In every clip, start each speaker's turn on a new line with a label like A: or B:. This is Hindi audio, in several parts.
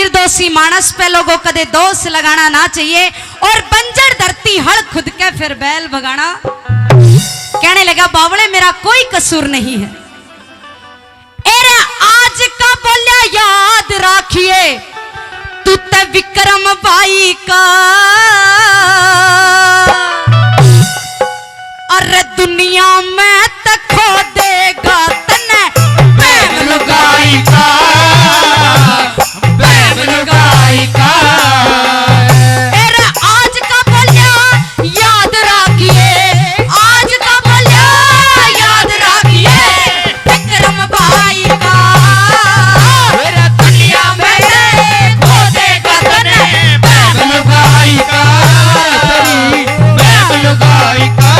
A: निर्दोषी मानस पे लोगों कदे दोष लगाना ना चाहिए और बंजर धरती हड़ खुद के फिर बैल भगाना। कहने लगा बावले मेरा कोई कसूर नहीं है। एरे आज का बोलिया याद राखिए तू ते विक्रम भाई का, अरे दुनिया में तो खो देगा तने बैग लुगाई का, बैग लुगाई का। आज का बोलिया याद राखिए, आज का बोलिया याद राखिए विक्रम भाई का, दुनिया में खो देगा तने बैग लुगाई का, बैग लुगाई का।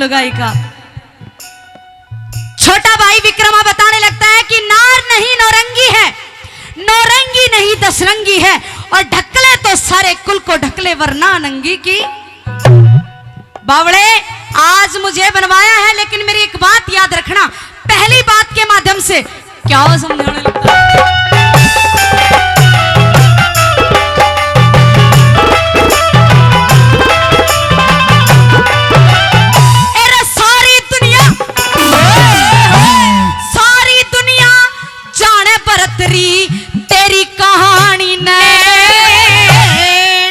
A: लुगाई का। छोटा भाई विक्रमा बताने लगता है कि नार नहीं नौरंगी है, नौरंगी नहीं दसरंगी है, और ढकले तो सारे कुल को ढकले वरना नंगी की। बावड़े आज मुझे बनवाया है, लेकिन मेरी एक बात याद रखना, पहली बात के माध्यम से क्या समझाने लगता है। तेरी कहानी ने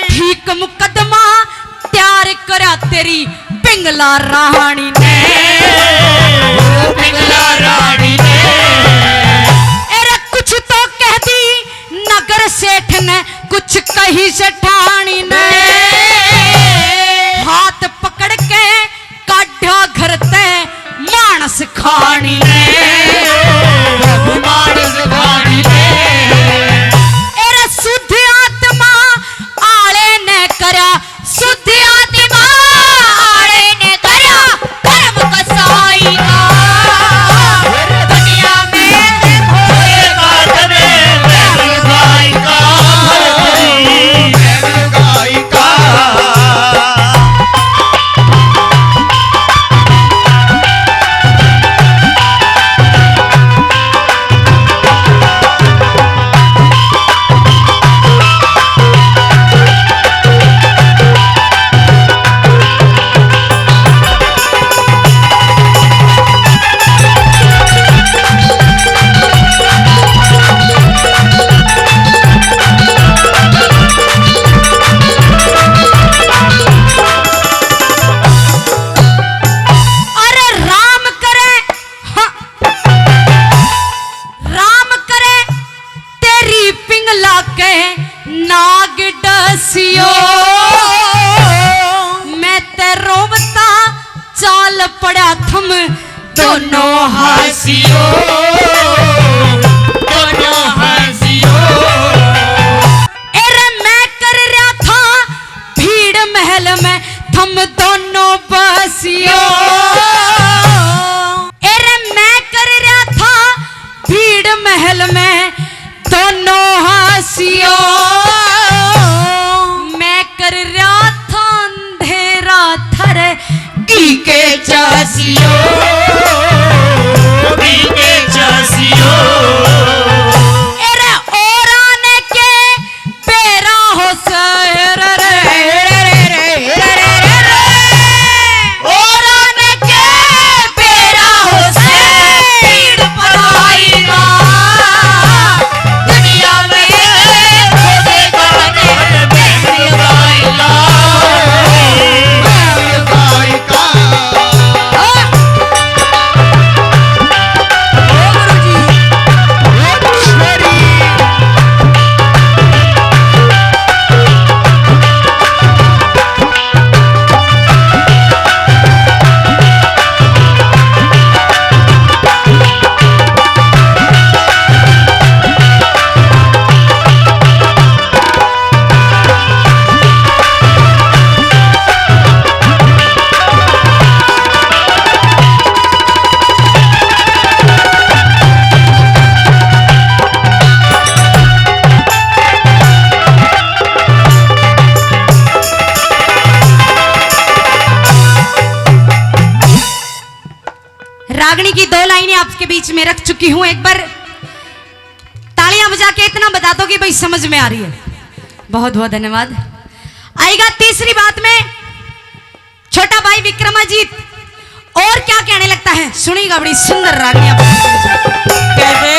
A: ठीक मुकदमा तैयार करा तेरी पिंगला रानी ने, पिंगला रानी ने। अरे कुछ तो कह दी नगर सेठ ने, कुछ कही सेठानी ने, हाथ पकड़ के काढ़ा घर ते मानस खानी ने, मानस खानी ने। एरे शुद्ध आत्मा आले ने करा, शुद्ध आत्मा आले ने करा कर्म कसाई का, दुनिया में होएगा तने बैग लुगाई का, बैग लुगाई का। मैं ते रोवता चाल पड़ा थम दोनों हंसियो, दोनों हंसियो। अरे मैं कर रहा था भीड़ महल में थम दोनों बसियो, अरे मैं कर रहा था भीड़ महल में दोनों हंसियो, मैं कर रहा था अंधेरा थर की के चासियो, की के चासियो। अरे और आने के पेरा हो सर रे रे रे रे रे रे। रागनी की 2 लाइनें आपके बीच में रख चुकी हूं। एक बार तालियां बजा के इतना बता दो कि भाई समझ में आ रही है। बहुत बहुत धन्यवाद। आएगा तीसरी बात में छोटा भाई विक्रमाजीत और क्या कहने लगता है, सुनिएगा। बड़ी सुंदर रागनी कैसे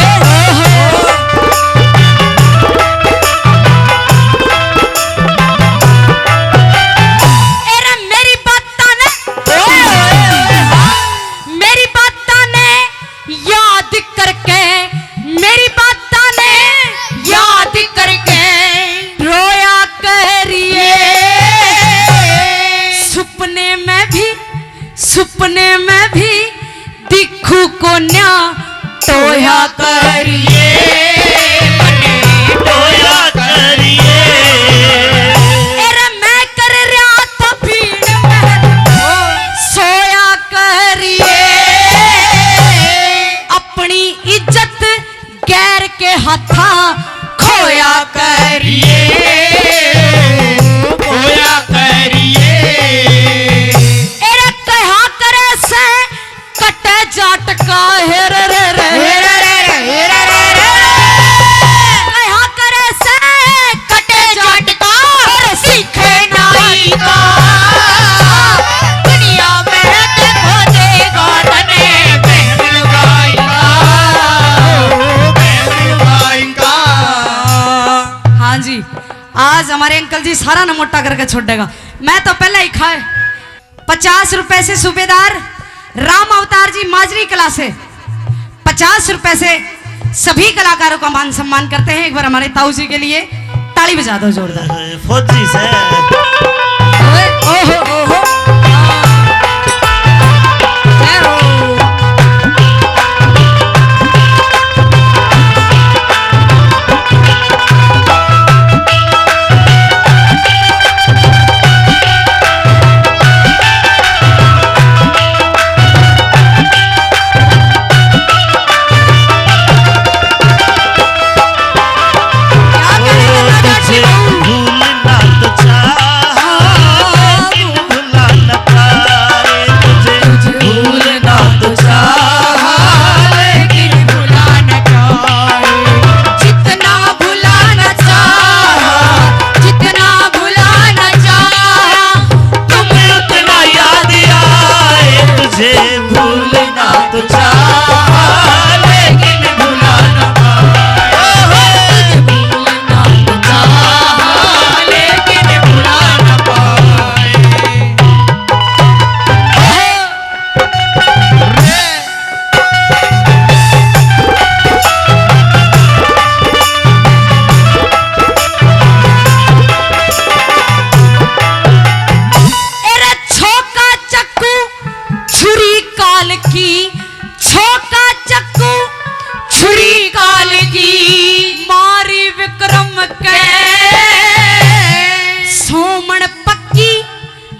B: सुपने में भी दिखू को न्या टोया करिए, टोया करिए। अरे मैं कर रहा था भीड़ में सोया करिए, अपनी इज्जत गैर के हाथा खोया करिए, खोया करिए। जाटका हेर रे रे कहा करे से कटे जाटका और सीखे नाई का, दुनिया में देखो देगा तने बहन लुगाएगा। हाँ जी, आज हमारे अंकल जी सारा न मोटा करके छोड़ देगा। मैं तो पहले ही खाए 50 रुपए से सूबेदार राम अवतार जी माजरी कला से 50 रुपए से सभी कलाकारों का मान सम्मान करते हैं। एक बार हमारे ताऊ जी के लिए ताली बजा दो जोरदार।
C: फौजी से
B: ओहो ओहो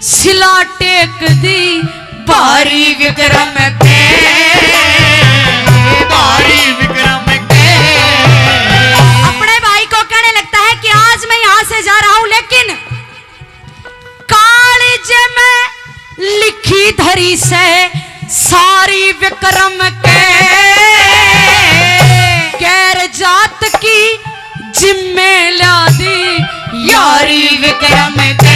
B: सिला टेक दी बारी विक्रम के, बारी विक्रम के। अपने भाई को कहने लगता है कि आज मैं यहां से जा रहा हूं, लेकिन कालिज में लिखी धरी से सारी विक्रम के, गैर जात की जिम्मे ला दी यारी विक्रम के।